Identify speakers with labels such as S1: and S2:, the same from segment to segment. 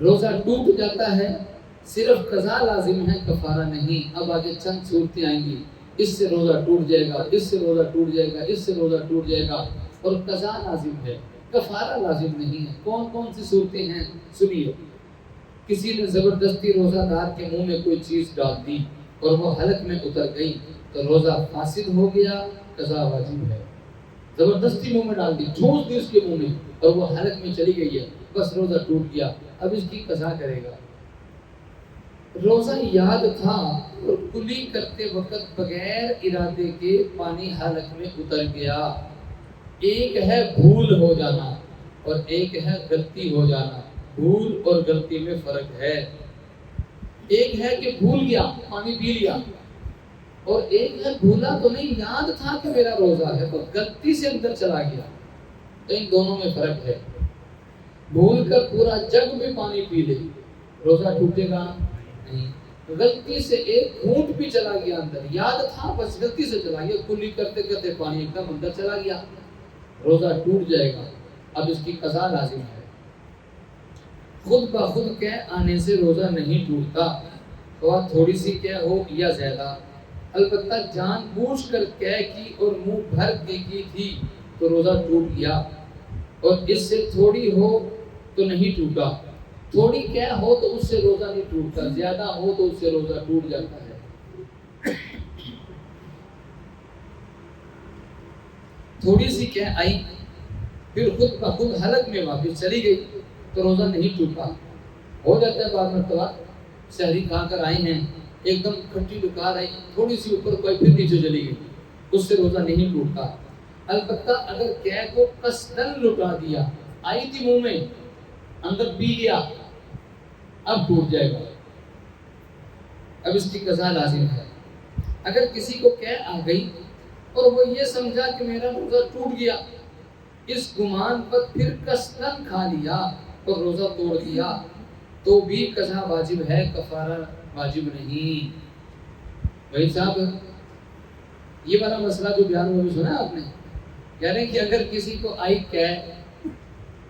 S1: روزہ ٹوٹ جاتا ہے، صرف قضا لازم ہے، کفارہ نہیں۔ اب آگے چند صورتیں آئیں گی، اس سے روزہ ٹوٹ جائے گا، اس سے روزہ ٹوٹ جائے گا، اس سے روزہ ٹوٹ جائے گا، اور قضا لازم ہے، کفارہ لازم نہیں ہے۔ کون کون سی صورتیں ہیں سنیے۔ کسی نے زبردستی روزہ دار کے منہ میں کوئی چیز ڈال دی اور وہ حلق میں اتر گئی تو روزہ فاسد ہو گیا، قضا واجب ہے۔ زبردستی منہ میں ڈال دی، ٹھوس دی اس کے منہ میں اور وہ حلق میں چلی گئی ہے، بس روزہ ٹوٹ گیا، اب اس کی قضا کرے گا۔ روزہ یاد تھا اور کلی کرتے وقت بغیر ارادے کے پانی حلق میں اتر گیا۔ ایک ہے بھول ہو جانا اور ایک ہے غلطی ہو جانا، بھول اور غلطی میں فرق ہے۔ ایک ہے کہ بھول گیا، پانی پی لیا، اور ایک ہے بھولا تو نہیں، یاد تھا کہ میرا روزہ ہے تو غلطی سے اندر چلا گیا، تو ان دونوں میں فرق ہے۔ بھول کر پورا جگ میں پانی پی لے، روزہ ٹوٹے گا نہیں۔ غلطی سے ایک گھونٹ بھی چلا گیا اندر، یاد تھا بس غلطی سے چلا گیا، کلی کرتے کرتے پانی ایک دم اندر چلا گیا، روزہ ٹوٹ جائے گا، اب اس کی قضا لازم ہے۔ خود بخود کہہ آنے سے روزہ نہیں ٹوٹتا، خواہ تھوڑی سی کہہ ہو یا زیادہ، البتہ جان بوجھ کر کہہ کی اور منہ بھر کے کی تھی تو روزہ ٹوٹ گیا، اور اس سے تھوڑی ہو تو نہیں ٹوٹا۔ تھوڑی کہہ ہو تو اس سے روزہ نہیں ٹوٹتا، زیادہ ہو تو اس سے روزہ ٹوٹ جاتا ہے۔ تھوڑی سی کہہ آئی پھر خود بخود حلق میں واپس چلی گئی تو روزہ نہیں ٹوٹا۔ ہو جاتا ہے بعض مرتبہ سحری کھا کر آئے ہیں، ایک دم کھٹی ڈکار آئی، تھوڑی سی اوپر کوئی پھر نیچے چلی گئی، اس سے روزہ نہیں ٹوٹتا۔ البتہ اگر کہہ کو قصدن لٹا دیا، آئی تھی منہ میں اندر پی گیا، اب ٹوٹ جائے گا، اب اس کی قضا لازم ہے۔ اگر کسی کو کہہ آ گئی اور وہ یہ سمجھا کہ میرا روزہ ٹوٹ گیا، اس گمان پر پھر قصدن کھا لیا اور روزہ توڑ دیا تو بھی قضا واجب ہے، کفارہ واجب نہیں۔ بھائی صاحب یہ والا مسئلہ جو بیان ہوا سنا آپ نے، یعنی کہ اگر کسی کو آئی کہہ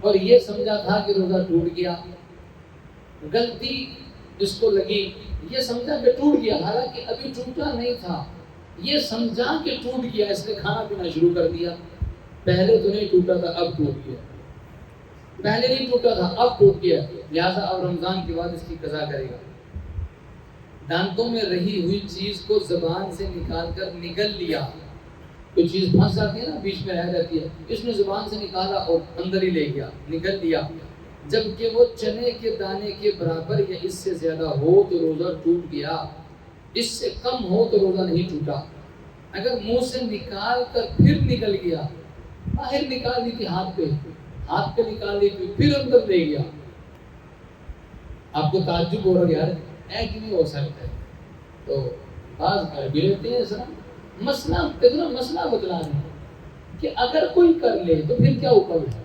S1: اور یہ سمجھا تھا کہ روزہ ٹوٹ گیا، غلطی اس کو لگی، یہ سمجھا کہ ٹوٹ گیا، حالانکہ ابھی ٹوٹا نہیں تھا، یہ سمجھا کہ ٹوٹ گیا، اس نے کھانا پینا شروع کر دیا، پہلے تو نہیں ٹوٹا تھا اب ٹوٹ گیا، پہلے نہیں ٹوٹا تھا اب ٹوٹ گیا، لہٰذا اب رمضان کے بعد اس کی قضا کرے گا۔ دانتوں میں رہی ہوئی چیز کو زبان سے نکال کر نگل لیا، کوئی چیز پھنس جاتی ہے نا، بیچ میں رہ جاتی ہے، اس نے زبان سے نکالا اور اندر ہی لے گیا، نگل لیا، جبکہ وہ چنے کے دانے کے برابر یا اس سے زیادہ ہو تو روزہ ٹوٹ گیا، اس سے کم ہو تو روزہ نہیں ٹوٹا۔ اگر منہ سے نکال کر پھر نکل گیا، باہر نکال دی تھی ہاتھ پہ نکال دی تھی پھر اندر لے گیا، آپ کو تعجب ہو رہا یار ایک نہیں ہو سکتا ہے، تو بعض کر بھی لیتے ہیں ایسا مسئلہ بتلا رہے ہیں کہ اگر کوئی کر لے تو پھر کیا حکم ہے۔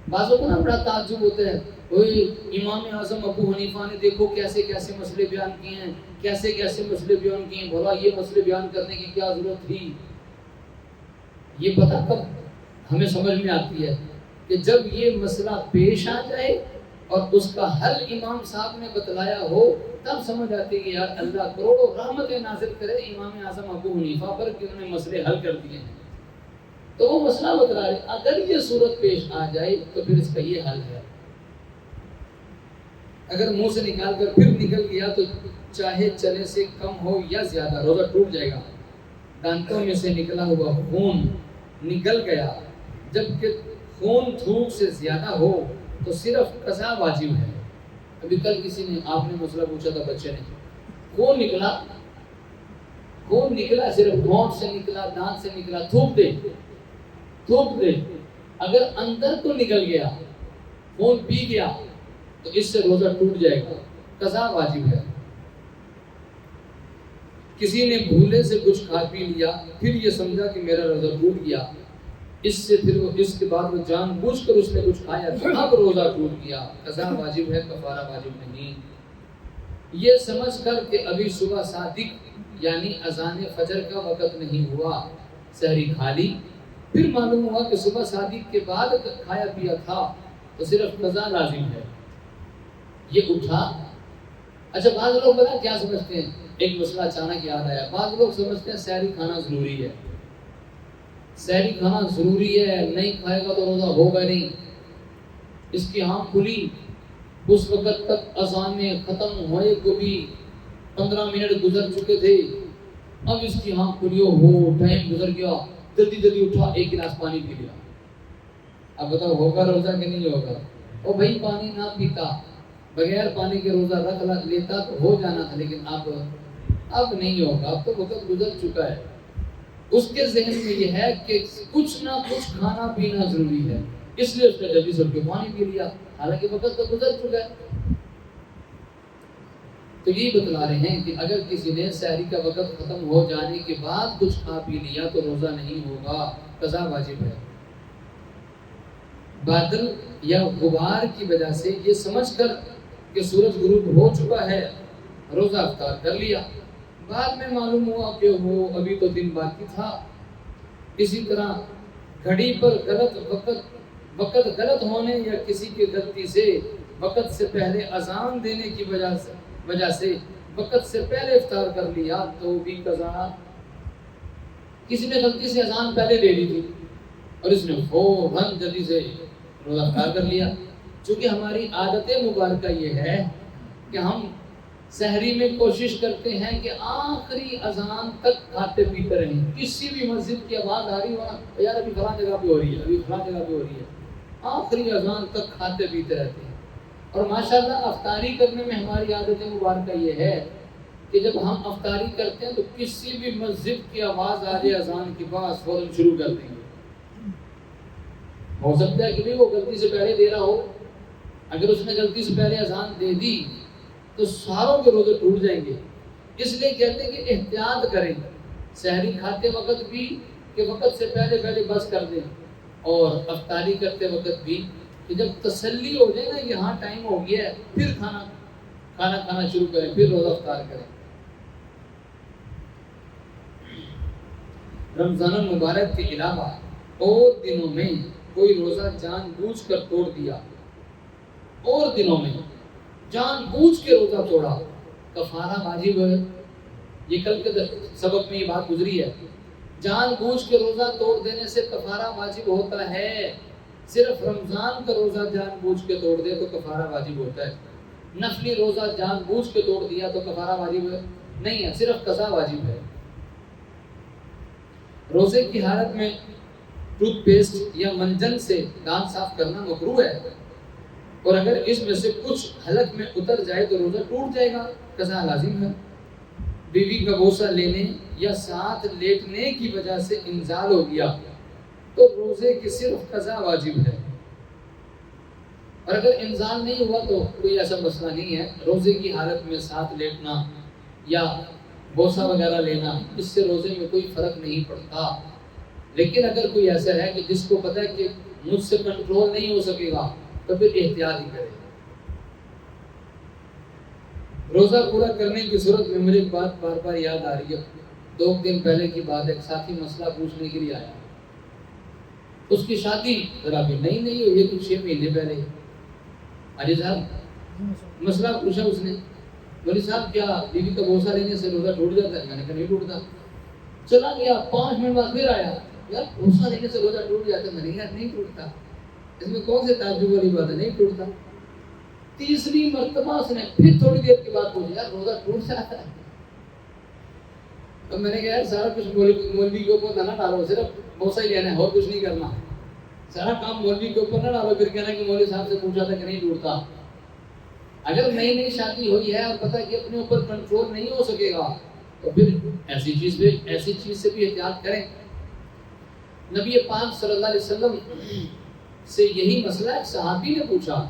S1: بعضوں کو نا بڑا تعجب ہوتا ہے، وہی امام اعظم ابو حنیفہ نے دیکھو کیسے کیسے مسئلے بیان کیے ہیں، کیسے کیسے مسئلے بیان کیے ہیں، بولا یہ مسئلے بیان کرنے کی کیا ضرورت تھی۔ یہ پتہ کب ہمیں سمجھ میں آتی ہے کہ جب یہ مسئلہ پیش آ جائے اور اس کا حل امام صاحب نے بتلایا ہو، تب سمجھ آتی ہے کہ یار اللہ کروڑوں رحمت نازل کرے امام اعظم ابو حنیفہ پر کہ انہوں نے مسئلے حل کر دیے ہیں، تو وہ مسئلہ بتلا رہے اگر یہ صورت پیش آ جائے تو پھر اس کا یہ حل ہے۔ اگر منہ سے نکال کر پھر نکل گیا تو چاہے چنے سے کم ہو یا زیادہ روزہ ٹوٹ جائے گا۔ دانتوں میں سے نکلا ہوا خون نکل گیا، جبکہ خون تھوک سے زیادہ ہو تو صرف قضا واجب ہے۔ ابھی کل کسی نے آپ نے مسئلہ پوچھا تھا بچے نے، خون نکلا صرف ہونٹ سے نکلا، دانت سے نکلا، تھوک دے، اگر اندر تو نکل گیا، خون پی گیا تو اس سے روزہ ٹوٹ جائے گا، قضا واجب ہے۔ کسی نے بھولے سے کچھ کھا پی لیا، پھر یہ سمجھا کہ میرا روزہ ٹوٹ گیا، اس کے بعد وہ جان بوجھ کر اس نے کچھ کھایا تو اب روزہ ٹوٹ گیا، قضا واجب ہے، کفارہ واجب نہیں۔ یہ سمجھ کر کہ ابھی صبح صادق یعنی اذان فجر کا وقت نہیں ہوا، سحری کھا لی، پھر معلوم ہوا کہ صبح صادق کے بعد کھایا پیا تھا تو صرف قضا لازم ہے۔ یہ اٹھا. اچھا بعض لوگ پتا کیا سمجھتے ہیں, ایک مسئلہ اچانک یاد آیا, بعض لوگ سمجھتے ہیں سحری کھانا ضروری ہے, سحری کھانا ضروری ہے, نہیں کھائے گا تو روزہ ہوگا نہیں. اس کی آنکھ کھلی, اس وقت تک اذانیں ختم ہوئے کو بھی 15 منٹ گزر چکے تھے, اب اس کی آنکھ کھلی ہو, ٹائم گزر گیا, جلدی جلدی اٹھا, ایک گلاس پانی پی لیا. اب بتاؤ ہوگا روزہ کہ نہیں ہوگا؟ او بھائی پانی نہ پیتا, بغیر پانی کے روزہ رکھ لیتا تو ہو جانا تھا, لیکن اب نہیں ہوگا, اب تو وقت گزر چکا ہے. اس کے ذہن میں یہ ہے کہ کچھ نہ کچھ کھانا پینا ضروری ہے, اس لیے اس نے جلدی سے پانی پی لیا, حالانکہ وقت تو گزر چکا ہے. تو یہ بتلا رہے ہیں کہ اگر کسی نے سحری کا وقت ختم ہو جانے کے بعد کچھ کھا پی لیا تو روزہ نہیں ہوگا, قضا واجب ہے. بادل یا غبار کی وجہ سے یہ سمجھ کر کہ سورج غروب ہو چکا ہے روزہ افطار کر لیا, بعد میں معلوم ہوا کہ وہ ابھی تو دن باقی تھا. اسی طرح گھڑی پر وقت غلط ہونے یا کسی کی غلطی سے وقت سے پہلے اذان دینے کی وجہ سے وقت سے پہلے افطار کر لیا تو بھی قضا. کسی نے غلطی سے اذان پہلے دے دی تھی اور اس نے فوراً جلدی سے روزہ افطار کر لیا. چونکہ ہماری عادت مبارکہ یہ ہے کہ ہم سحری میں کوشش کرتے ہیں کہ آخری اذان تک کھاتے پیتے رہیں. کسی بھی مسجد کی آواز آ رہی ہو نا, یار ابھی فلاں جگہ پہ ہو رہی ہے, ابھی فلاں جگہ پہ ہو رہی ہے, آخری اذان تک کھاتے پیتے رہتے ہیں. اور ماشاءاللہ افطاری کرنے میں ہماری عادت مبارکہ یہ ہے کہ جب ہم افطاری کرتے ہیں تو کسی بھی مسجد کی آواز آ جائے اذان کے بعد فوراً شروع کر دیں گے. ہو سکتا ہے کہ وہ غلطی سے پہلے دے رہا ہو, اگر اس نے غلطی سے پہلے اذان دے دی تو ساروں کے روزے ٹوٹ جائیں گے. اس لیے کہتے ہیں کہ احتیاط کریں, سحری کھاتے وقت بھی کہ وقت سے پہلے بس کر دیں, اور افطاری کرتے وقت بھی کہ جب تسلی ہو جائے نا کہ ہاں ٹائم ہو گیا ہے, پھر کھانا کھانا شروع کریں, پھر روزہ افطار کریں. رمضان المبارک کے علاوہ اور دنوں میں کوئی روزہ جان بوجھ کر توڑ دیا, اور دنوں میں جان بوجھ کے روزہ توڑا, کفارہ واجب ہے. یہ کل کے سبق میں یہ بات گزری ہے. جان بوجھ کے روزہ توڑ دینے سے کفارہ واجب ہوتا ہے. صرف رمضان کا روزہ جان بوجھ کے توڑ دے تو کفارہ واجب ہوتا ہے. نفلی روزہ جان بوجھ کے توڑ دیا تو کفارہ واجب نہیں ہے, صرف قضا واجب ہے. روزے کی حالت میں ٹوتھ پیسٹ یا منجن سے دانت صاف کرنا مکروہ ہے, اور اگر اس میں سے کچھ حلق میں اتر جائے تو روزہ ٹوٹ جائے گا, قضا لازم ہے. بیوی کا بوسہ لینے یا ساتھ لیٹنے کی وجہ سے انزال ہو گیا تو روزے کی صرف قضا واجب ہے, اور اگر انزال نہیں ہوا تو کوئی ایسا مسئلہ نہیں ہے. روزے کی حالت میں ساتھ لیٹنا یا بوسہ وغیرہ لینا, اس سے روزے میں کوئی فرق نہیں پڑتا. لیکن اگر کوئی ایسا ہے کہ جس کو پتہ ہے کہ مجھ سے کنٹرول نہیں ہو سکے گا تو پھر احتیاط ہی کرے. روزہ پورا کرنے کی صورت میں مجھے ایک بات بار بار یاد آ رہی ہے. 2 دن پہلے کی بات ہے, ایک ساتھی مسئلہ پوچھنے کے لیے آیا. اس کی شادی ذرا بھی نہیں ہوئی, یہ کچھ 6 مہینے پہلے. اجی صاحب مسئلہ پوچھا اس نے, بولی صاحب کیا بیوی کا بوسہ لینے سے روزہ ٹوٹ جاتا ہے؟ میں نے کہا نہیں ٹوٹتا. چلا گیا, 5 منٹ بعد پھر آیا, یار بوسہ لینے سے روزہ ٹوٹ جاتا ہے؟ میں نے کہا نہیں ٹوٹتا. اس میں کون سے تعجب والی بات ہے, نہیں ٹوٹتا. تیسری مرتبہ اس نے پھر تھوڑی دیر کے بعد پوچھا, یار روزہ ٹوٹ جاتا ہے؟ تو میں نے کہا یار سارا کچھ مولوی کے اوپر نہ ڈالو, صرف بوسہ ہی لینا ہے, اور کچھ نہیں کرنا. سارا کام مولوی کے اوپر نہ ڈالو, پھر کہنا کہ مولوی صاحب سے پوچھا تھا کہ نہیں ٹوٹتا. اگر نئی شادی ہوئی ہے اور پتہ کہ اپنے اوپر کنٹرول نہیں ہو سکے گا تو پھر ایسی چیز سے بھی احتیاط کریں. نبی پاک صلی اللہ علیہ وسلم سے یہی مسئلہ ایک صحابی نے پوچھا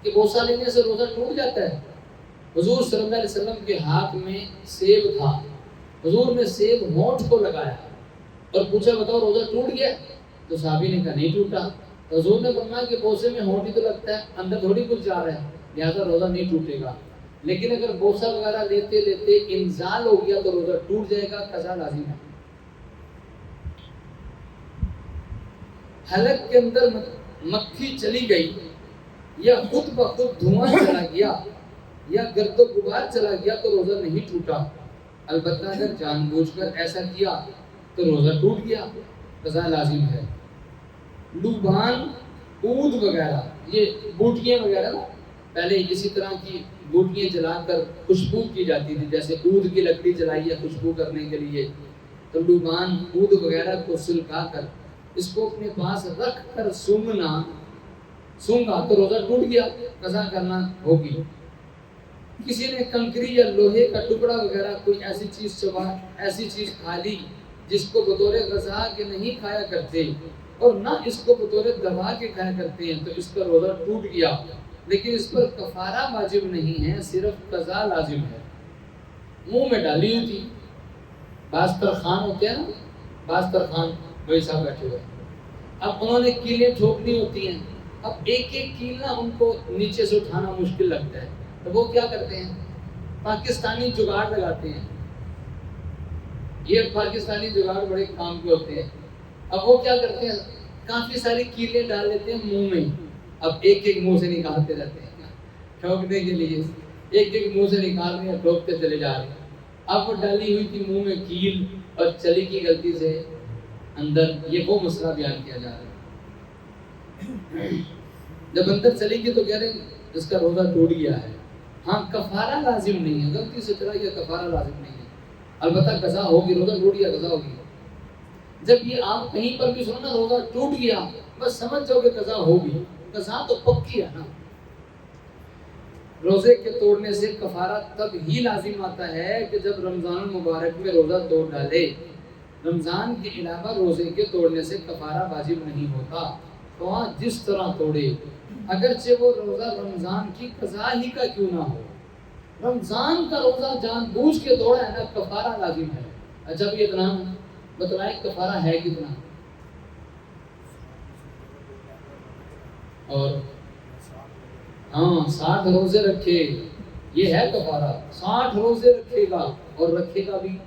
S1: کہ بوسہ لینے سے روزہ ٹوٹ جاتا ہے. حضور صلی اللہ علیہ وسلم کے ہاتھ میں سیب تھا, حضور نے سیب ہونٹ کو لگایا اور پوچھا بتاؤ روزہ ٹوٹ گیا؟ تو صحابی نے کہا نہیں ٹوٹا. تو حضور نے فرمایا کہ بوسے میں ہونٹ ہی تو لگتا ہے, اندر تھوڑی کچھ جا رہا ہے, لہٰذا روزہ نہیں ٹوٹے گا. لیکن اگر بوسہ وغیرہ لیتے لیتے انزال ہو گیا تو روزہ ٹوٹ جائے گا, قضا لازم ہے. حلق کے اندر مکھی چلی گئی یا خود بخود دھواں چلا گیا یا گرد و غبار چلا گیا تو روزہ نہیں ٹوٹا، البتہ اگر جان بوجھ کر ایسا کیا تو روزہ ٹوٹ گیا، قضا لازم ہے۔ لوبان، عود وغیرہ، یہ بوٹیاں وغیرہ نا، پہلے اسی طرح کی بوٹیاں جلا کر خوشبو کی جاتی تھی، جیسے عود کی لکڑی جلائی ہے خوشبو کرنے کے لیے، تو لوبان، عود وغیرہ کو سلکا کر اس کو اپنے پاس رکھ کر سونگا تو روزہ ٹوٹ گیا، قضا کرنا ہوگی۔ کسی نے کنکری یا لوہے کا ٹکڑا وغیرہ کوئی ایسی چیز کھا لی جس کو بطور غذا کے نہیں کھایا کرتے اور نہ اس کو بطور دوا کے کھایا کرتے ہیں تو اس کا روزہ ٹوٹ گیا، لیکن اس پر کفارہ واجب نہیں ہے، صرف قضا لازم ہے۔ منہ میں ڈالی ہوئی تھی، بعض ترخان ہوتے ہیں نا، بعض ترخان وہی صاحب بیٹھے ہوئے، اب انہوں نے کیلیں ٹھوکنی ہوتی ہیں، اب ایک ایک کیل نہ ان کو نیچے سے اٹھانا مشکل لگتا ہے، تو وہ کیا کرتے ہیں، پاکستانی جگاڑ لگاتے ہیں۔ یہ پاکستانی جگاڑ بڑے کام کے ہوتے ہیں۔ اب وہ کیا کرتے ہیں، کافی ساری کیلیں ڈال لیتے ہیں منہ میں، اب ایک ایک منہ سے نکالتے رہتے ہیں ٹھوکنے کے لیے، ایک ایک منہ سے نکال رہے ہیں، ٹھوکتے چلے جا رہے ہیں۔ اب وہ ڈالی ہوئی تھی منہ میں کیل اور چلی کی غلطی سے اندر، یہ وہ مسئلہ بیان کیا جا رہا ہے۔ جب اندر چلی گئی تو کہہ رہے ہیں اس کا روزہ ٹوٹ گیا ہے۔ ہاں کفارہ لازم نہیں ہے، غلطی سے چلا گیا کفارہ لازم نہیں ہے، البتہ قضا ہوگی، روزہ ٹوٹ گیا قضا ہوگی۔ جب یہ آپ کہیں پر بھی سنو نا روزہ ٹوٹ گیا، بس سمجھ جاؤ کہ قضا ہوگی، قضا تو پکی ہے نا۔ روزے کے توڑنے سے کفارہ تب ہی لازم آتا ہے کہ جب رمضان المبارک میں روزہ توڑ ڈالے۔ رمضان کے علاوہ روزے کے توڑنے سے کفارہ واجب نہیں ہوتا، تو ہاں جس طرح توڑے، اگرچہ وہ روزہ رمضان کی قضا ہی کا کیوں نہ ہو، رمضان کا روزہ جان بوجھ کے توڑا ہے نا، کفارہ لازم ہے۔ اچھا بھی اتنا بتلائیں کفارہ ہے کتنا، اور ہاں 60 روزے رکھے، یہ ہے کفارہ، 60 روزے رکھے گا اور رکھے گا بھی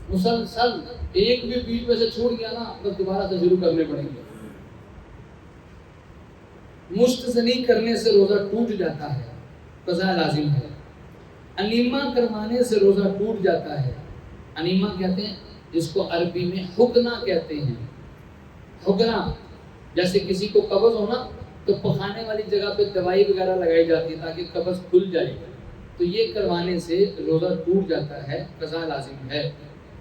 S1: مسلسل، ایک بھی بیچ میں سے چھوٹ گیا نا بس دوبارہ سے شروع کرنے پڑیں گے۔ مستثنی کرنے سے روزہ ٹوٹ جاتا ہے، قضا لازم ہے۔ انیمہ کروانے سے روزہ ٹوٹ جاتا ہے۔ انیمہ کہتے ہیں جس کو عربی میں حقنہ کہتے ہیں، حقنہ، جیسے کسی کو قبض ہونا تو پخانے والی جگہ پہ دوائی وغیرہ لگائی جاتی ہے تاکہ قبض کھل جائے، تو یہ کروانے سے روزہ ٹوٹ جاتا ہے، قضا لازم ہے۔